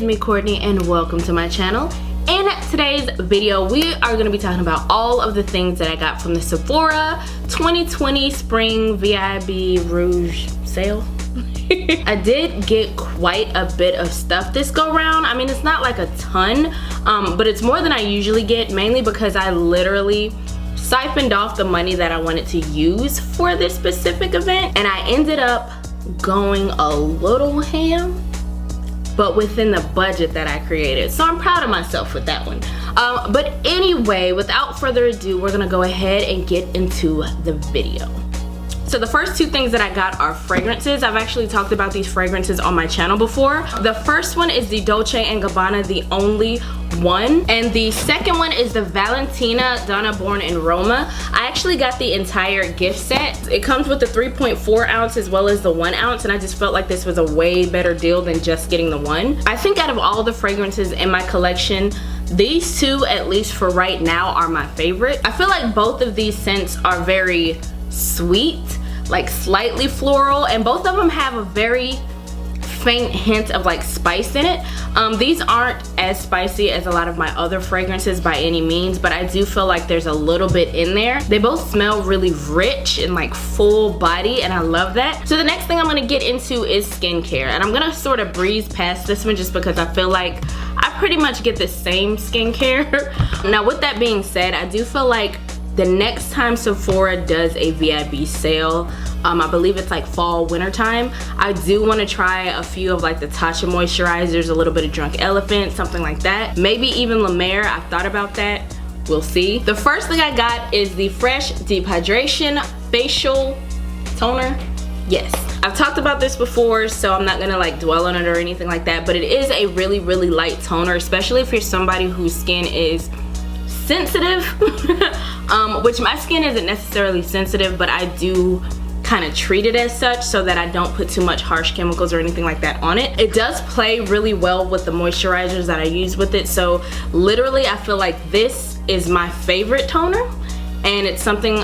is me, Courtney, and welcome to my channel. In today's video, we are going to be talking about all of the things that I got from the Sephora 2020 Spring VIB Rouge Sale. I did get quite a bit of stuff this go round. I mean, it's not like a ton, but it's more than I usually get, mainly because I literally siphoned off the money that I wanted to use for this specific event, and I ended up going a little ham, but within the budget that I created. So I'm proud of myself with that one. But anyway, without further ado, we're gonna go ahead and get into the video. So the first two things that I got are fragrances. I've actually talked about these fragrances on my channel before. The first one is the Dolce & Gabbana, the only one. And the second one is the Valentino Donna Born in Roma. I actually got the entire gift set. It comes with the 3.4 ounce as well as the 1 ounce, and I just felt like this was a way better deal than just getting the one. I think out of all the fragrances in my collection, these two, at least for right now, are my favorite. I feel like both of these scents are very sweet, like slightly floral, and both of them have a very faint hint of like spice in it. These aren't as spicy as a lot of my other fragrances by any means, but I do feel like there's a little bit in there. They both smell really rich and like full body, and I love that. So the next thing I'm gonna get into is skincare, and I'm gonna sort of breeze past this one just because I feel like I pretty much get the same skincare. Now with that being said, I do feel like the next time Sephora does a VIB sale, I believe it's like fall winter time, I do want to try a few of like the Tatcha moisturizers, a little bit of Drunk Elephant, something like that. Maybe even La Mer. I've thought about that. We'll see. The first thing I got is the Fresh Deep Hydration Facial Toner. Yes, I've talked about this before, so I'm not gonna like dwell on it or anything like that, but it is a really light toner, especially if you're somebody whose skin is sensitive. Which my skin isn't necessarily sensitive, but I do kind of treat it as such so that I don't put too much harsh chemicals or anything like that on it. It does play really well with the moisturizers that I use with it, so literally I feel like this is my favorite toner, and it's something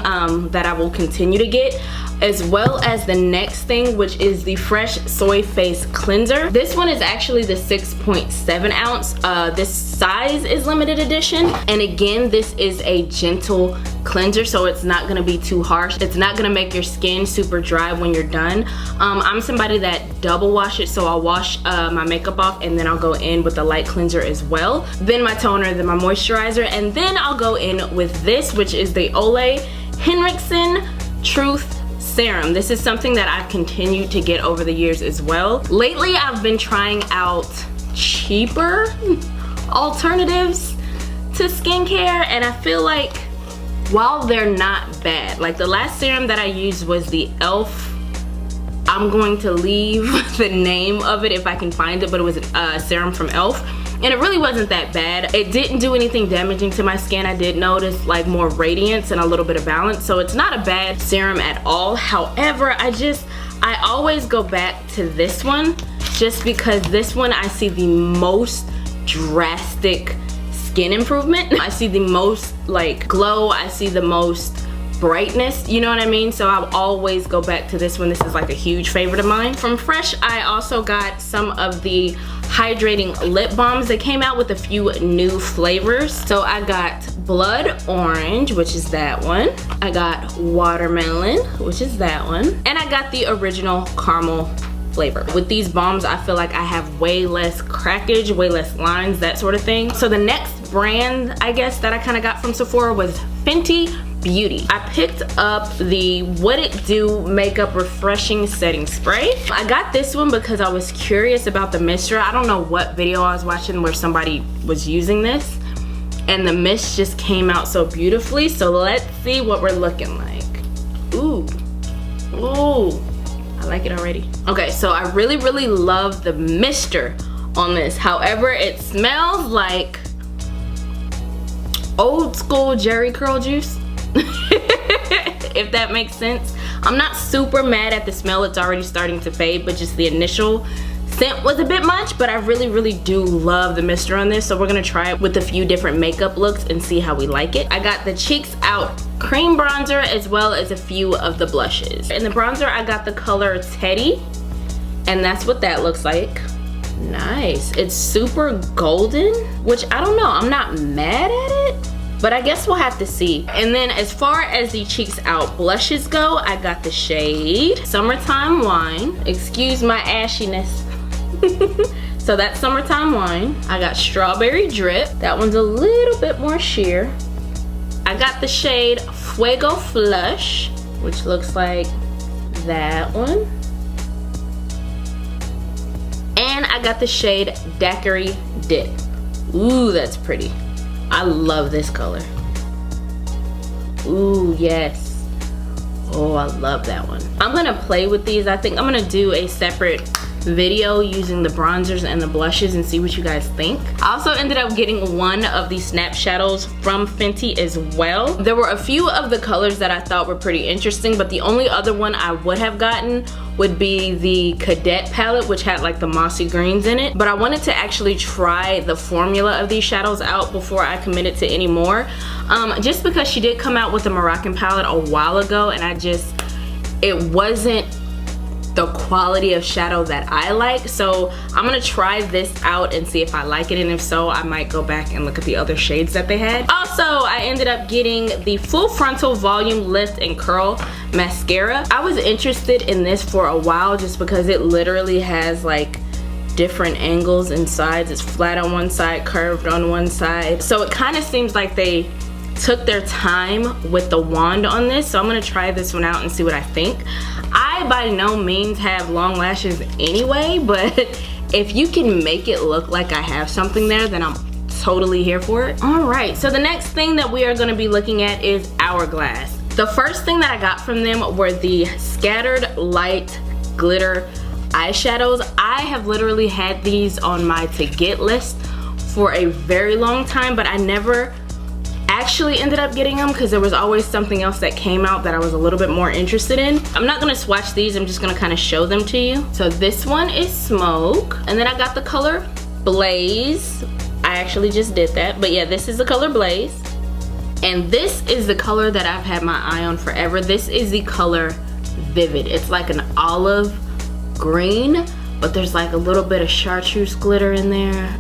that I will continue to get, as well as the next thing, which is the Fresh Soy Face Cleanser. This one is actually the 6.7 ounce. This size is limited edition, and again, this is a gentle cleanser, so it's not gonna be too harsh. It's not gonna make your skin super dry when you're done. I'm somebody that double washes, so I'll wash my makeup off and then I'll go in with a light cleanser as well, then my toner, then my moisturizer, and then I'll go in with this, which is the Olay Henrikson Truth Serum. This is something that I've continued to get over the years as well. Lately, I've been trying out cheaper alternatives to skincare, and I feel like while they're not bad, like the last serum that I used was the e.l.f. I'm going to leave the name of it if I can find it, but it was a serum from e.l.f. and it really wasn't that bad. It didn't do anything damaging to my skin. I did notice like more radiance and a little bit of balance, so it's not a bad serum at all. However, I always go back to this one just because this one I see the most drastic skin improvement. I see the most like glow, I see the most brightness, you know what I mean? So I'll always go back to this one. This is like a huge favorite of mine. From Fresh, I also got some of the hydrating lip balms. They came out with a few new flavors. So I got blood orange, which is that one. I got watermelon, which is that one. And I got the original caramel flavor. With these balms, I feel like I have way less crackage, way less lines, that sort of thing. So the next brand, I guess, that I kind of got from Sephora was Fenty Beauty. I picked up the What It Do Makeup Refreshing Setting Spray. I got this one because I was curious about the mixture. I don't know what video I was watching where somebody was using this, and the mist just came out so beautifully. So let's see what we're looking like. Ooh, ooh, I like it already. Okay, so I really love the mixture on this. However, it smells like old school Jerry curl juice. If that makes sense. I'm not super mad at the smell. It's already starting to fade, but just the initial scent was a bit much, but I really do love the mister on this, so we're gonna try it with a few different makeup looks and see how we like it. I got the Cheeks Out cream bronzer as well as a few of the blushes. In the bronzer, I got the color Teddy, and that's what that looks like. Nice. It's super golden, which I don't know, I'm not mad at it, but I guess we'll have to see. And then as far as the cheeks out blushes go, I got the shade Summertime Wine. Excuse my ashiness. So that's Summertime Wine. I got Strawberry Drip. That one's a little bit more sheer. I got the shade Fuego Flush, which looks like that one. And I got the shade Daiquiri Dip. Ooh, that's pretty. I love this color. Ooh, yes. Oh, I love that one. I'm gonna play with these. I think I'm gonna do a separate video using the bronzers and the blushes and see what you guys think. I also ended up getting one of these snap shadows from Fenty as well. There were a few of the colors that I thought were pretty interesting, but the only other one I would have gotten would be the Cadet palette, which had like the mossy greens in it. But I wanted to actually try the formula of these shadows out before I committed to any more. Just because she did come out with the Moroccan palette a while ago, and it wasn't the quality of shadow that I like. So I'm gonna try this out and see if I like it, and if so, I might go back and look at the other shades that they had. Also, I ended up getting the Full Frontal Volume Lift and Curl Mascara. I was interested in this for a while just because it literally has like different angles and sides. It's flat on one side, curved on one side. So it kind of seems like they took their time with the wand on this. So I'm gonna try this one out and see what I think. I by no means have long lashes anyway, but if you can make it look like I have something there, then I'm totally here for it. All right, so the next thing that we are gonna be looking at is Hourglass. The first thing that I got from them were the Scattered Light Glitter eyeshadows. I have literally had these on my to get list for a very long time, but I never actually ended up getting them because there was always something else that came out that I was a little bit more interested in. I'm not gonna swatch these, I'm just gonna kind of show them to you. So this one is Smoke, and then I got the color Blaze. I actually just did that, but yeah, this is the color Blaze. And this is the color that I've had my eye on forever. This is the color Vivid. It's like an olive green, but there's like a little bit of chartreuse glitter in there.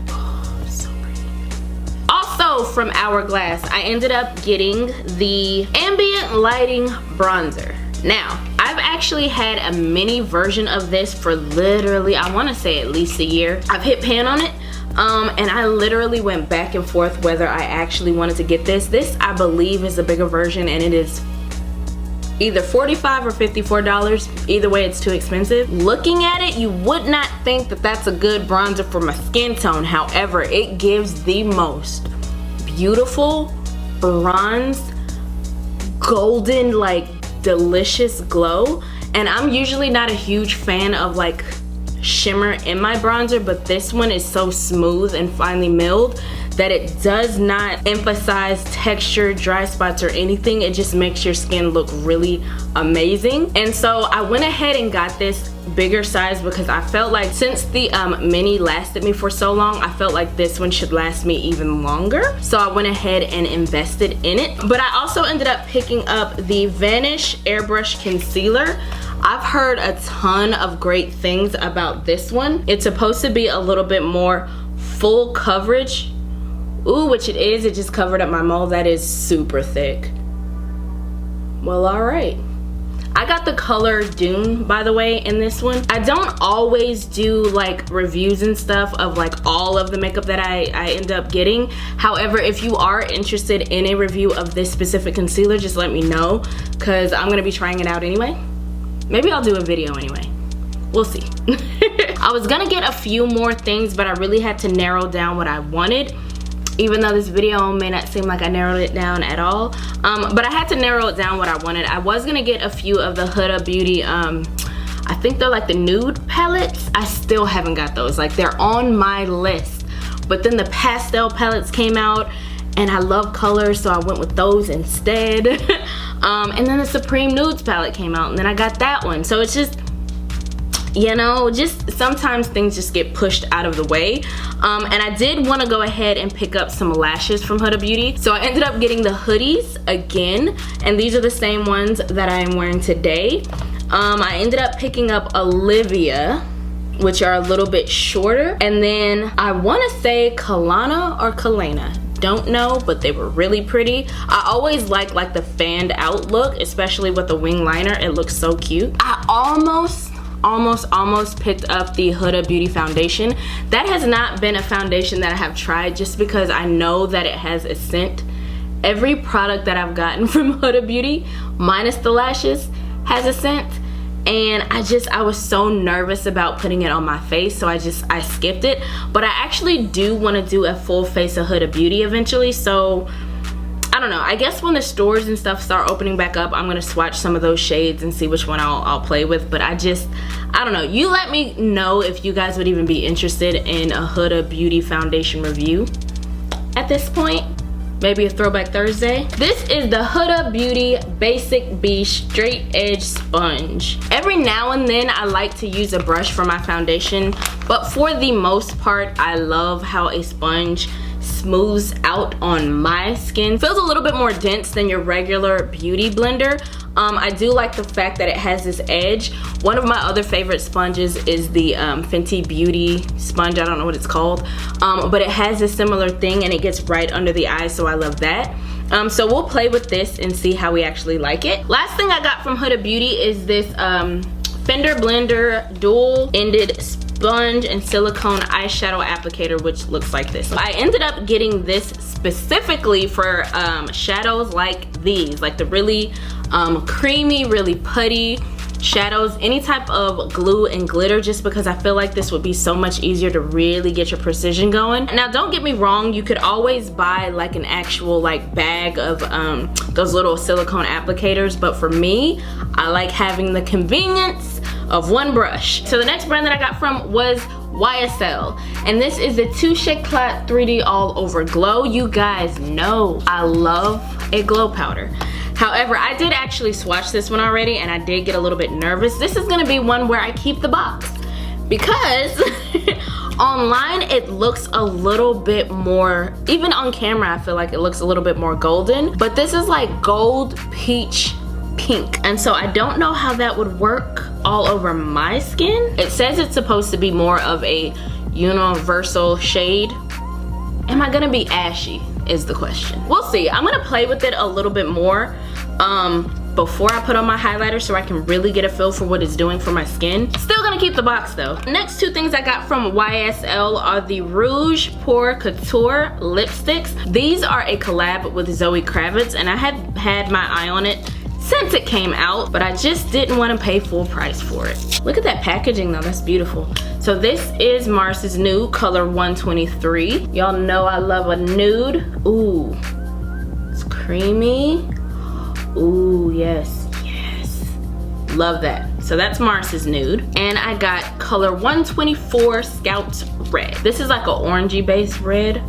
From Hourglass, I ended up getting the Ambient Lighting Bronzer. Now, I've actually had a mini version of this for literally, I want to say at least a year. I've hit pan on it, and I literally went back and forth whether I actually wanted to get this. This, I believe, is the bigger version, and it is either $45 or $54. Either way, it's too expensive. Looking at it, you would not think that that's a good bronzer for my skin tone. However, it gives the most beautiful bronze golden like delicious glow. And I'm usually not a huge fan of like shimmer in my bronzer, but this one is so smooth and finely milled that it does not emphasize texture, dry spots, or anything. It just makes your skin look really amazing. And so I went ahead and got this bigger size because I felt like since the mini lasted me for so long, I felt like this one should last me even longer. So I went ahead and invested in it. But I also ended up picking up the Vanish Airbrush Concealer. I've heard a ton of great things about this one. It's supposed to be a little bit more full coverage. Ooh, which it is. It just covered up my mole. That is super thick. Well, all right. I got the color Dune, by the way, in this one. I don't always do like reviews and stuff of like all of the makeup that I end up getting. However, if you are interested in a review of this specific concealer, just let me know because I'm gonna be trying it out anyway. Maybe I'll do a video anyway. We'll see. I was gonna get a few more things, but I really had to narrow down what I wanted. Even though this video may not seem like I narrowed it down at all. But I had to narrow it down what I wanted. I was gonna get a few of the Huda Beauty, I think they're like the nude palettes. I still haven't got those. Like they're on my list. But then the pastel palettes came out and I love colors, so I went with those instead. And then the Supreme Nudes palette came out and then I got that one. So it's just, you know, just sometimes things just get pushed out of the way. And I did want to go ahead and pick up some lashes from Huda Beauty. So I ended up getting the hoodies again, and these are the same ones that I am wearing today. I ended up picking up Olivia. which are a little bit shorter. And then I want to say Kalana or Kalena. Don't know, but they were really pretty. I always like the fanned out look, especially with the wing liner. It looks so cute. I almost picked up the Huda Beauty foundation. That has not been a foundation that I have tried just because I know that it has a scent. Every product that I've gotten from Huda Beauty, minus the lashes, has a scent. And I was so nervous about putting it on my face, so I skipped it. But I actually do want to do a full face of Huda Beauty eventually, so I don't know. I guess when the stores and stuff start opening back up, I'm going to swatch some of those shades and see which one I'll play with. But I don't know. You let me know if you guys would even be interested in a Huda Beauty foundation review at this point. Maybe a throwback Thursday. This is the Huda Beauty Basic B Straight Edge Sponge. Every now and then I like to use a brush for my foundation, but for the most part, I love how a sponge smooths out on my skin. Feels a little bit more dense than your regular beauty blender. I do like the fact that it has this edge. One of my other favorite sponges is the Fenty Beauty sponge. I don't know what it's called, but it has a similar thing and it gets right under the eyes, so I love that. So we'll play with this and see how we actually like it. Last thing I got from Huda Beauty is this Fender Blender dual-ended sponge and silicone eyeshadow applicator, which looks like this. I ended up getting this specifically for shadows like these, like the really creamy, really putty shadows, any type of glue and glitter, just because I feel like this would be so much easier to really get your precision going. Now don't get me wrong, you could always buy like an actual like bag of those little silicone applicators, but for me, I like having the convenience of one brush. So the next brand that I got from was YSL, and this is the Touche Éclat 3D All Over Glow. You guys know I love a glow powder. However, I did actually swatch this one already and I did get a little bit nervous. This is gonna be one where I keep the box because online it looks a little bit more, even on camera I feel like it looks a little bit more golden, but this is like gold peach pink, and so I don't know how that would work all over my skin. It says it's supposed to be more of a universal shade. Am I gonna be ashy is the question. We'll see. I'm gonna play with it a little bit more before I put on my highlighter so I can really get a feel for what it's doing for my skin. Still gonna keep the box though. Next two things I got from YSL are the Rouge Pour Couture lipsticks. These are a collab with Zoe Kravitz, and I had had my eye on it since it came out, but I just didn't want to pay full price for it. Look at that packaging though, that's beautiful. So this is Mars's Nude, color 123. Y'all know I love a nude. Ooh, it's creamy. Ooh, yes, yes. Love that. So that's Mars's Nude. And I got color 124 Scouts Red. This is like an orangey based red.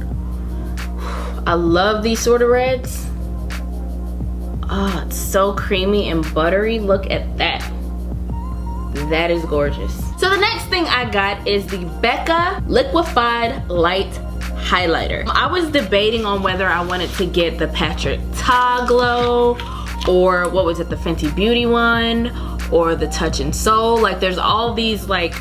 I love these sort of reds. Oh, it's so creamy and buttery. Look at that. That is gorgeous. So the next thing I got is the Becca Liquefied Light Highlighter. I was debating on whether I wanted to get the Patrick Ta Glow, or what was it, the Fenty Beauty one, or the Touch and Soul. Like there's all these like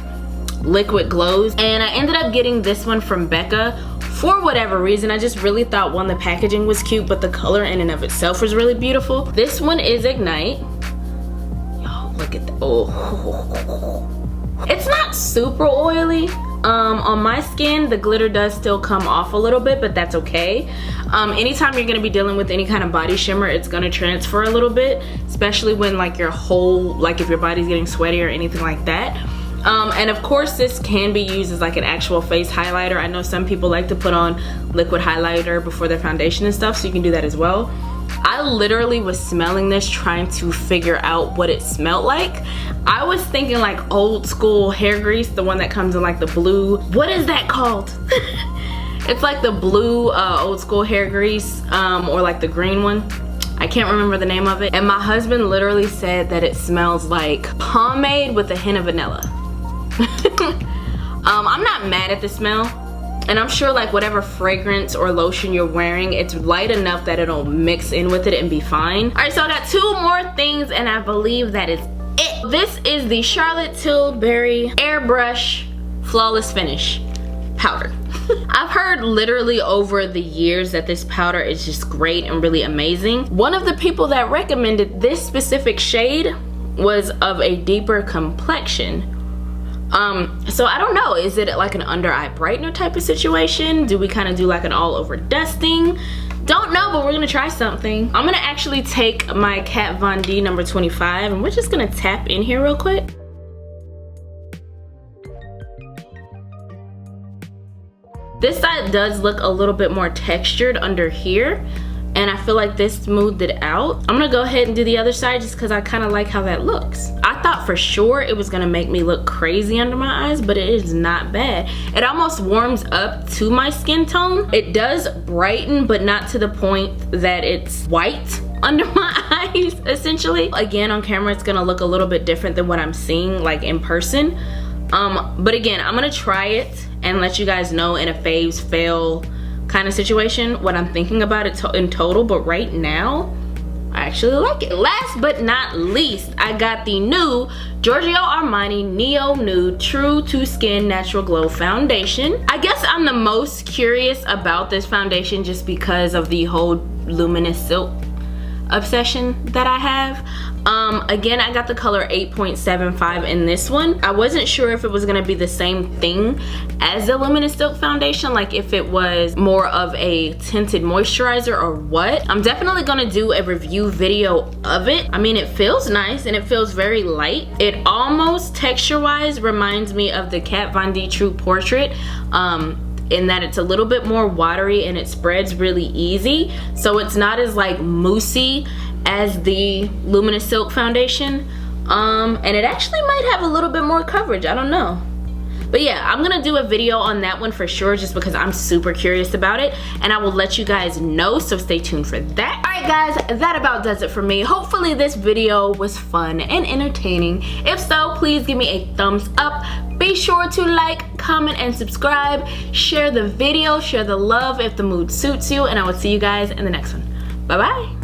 liquid glows, and I ended up getting this one from Becca. For whatever reason, I just really thought, one, the packaging was cute, but the color in and of itself was really beautiful. This one is Ignite. Y'all, look at that. Oh. It's not super oily. On my skin, the glitter does still come off a little bit, but that's okay. Anytime you're gonna be dealing with any kind of body shimmer, it's gonna transfer a little bit, especially when like your whole, like if your body's getting sweaty or anything like that. And of course this can be used as like an actual face highlighter. I know some people like to put on liquid highlighter before their foundation and stuff, so you can do that as well. I literally was smelling this trying to figure out what it smelled like. I was thinking like old school hair grease, the one that comes in like the blue, what is that called? It's like the blue old school hair grease, or like the green one. I can't remember the name of it. And my husband literally said that it smells like pomade with a hint of vanilla. I'm not mad at the smell, and I'm sure like whatever fragrance or lotion you're wearing, it's light enough that it'll mix in with it and be fine. Alright, so I got two more things and I believe that is it. This is the Charlotte Tilbury Airbrush Flawless Finish powder. I've heard literally over the years that this powder is just great and really amazing. One of the people that recommended this specific shade was of a deeper complexion. So I don't know, is it like an under eye brightener type of situation? Do we kind of do like an all over dusting? Don't know, but we're gonna try something. I'm gonna actually take my Kat Von D number 25 and we're just gonna tap in here real quick. This side does look a little bit more textured under here, and I feel like this smoothed it out. I'm gonna go ahead and do the other side just because I kind of like how that looks. I thought for sure it was gonna make me look crazy under my eyes, but it is not bad. It almost warms up to my skin tone. It does brighten, but not to the point that it's white under my eyes, essentially. Again, on camera, it's gonna look a little bit different than what I'm seeing like in person. But again, I'm gonna try it and let you guys know in a faves fail kind of situation what I'm thinking about it in total. But right now, I actually like it. Last but not least, I got the new Giorgio Armani Neo Nude True to Skin Natural Glow Foundation. I guess I'm the most curious about this foundation just because of the whole luminous silk obsession that I have. Again, I got the color 8.75 in this one. I wasn't sure if it was gonna be the same thing as the luminous silk foundation, like if it was more of a tinted moisturizer or what. I'm definitely gonna do a review video of it. I mean, it feels nice and it feels very light. It almost texture-wise reminds me of the Kat Von D True Portrait, in that it's a little bit more watery and it spreads really easy, so it's not as like moussey as the luminous silk foundation, and it actually might have a little bit more coverage. I don't know, but yeah, I'm gonna do a video on that one for sure just because I'm super curious about it, and I will let you guys know, so stay tuned for that. All right guys, that about does it for me. Hopefully this video was fun and entertaining. If so, please give me a thumbs up. Be sure to like, comment, and subscribe. Share the video, share the love if the mood suits you, and I will see you guys in the next one. Bye bye.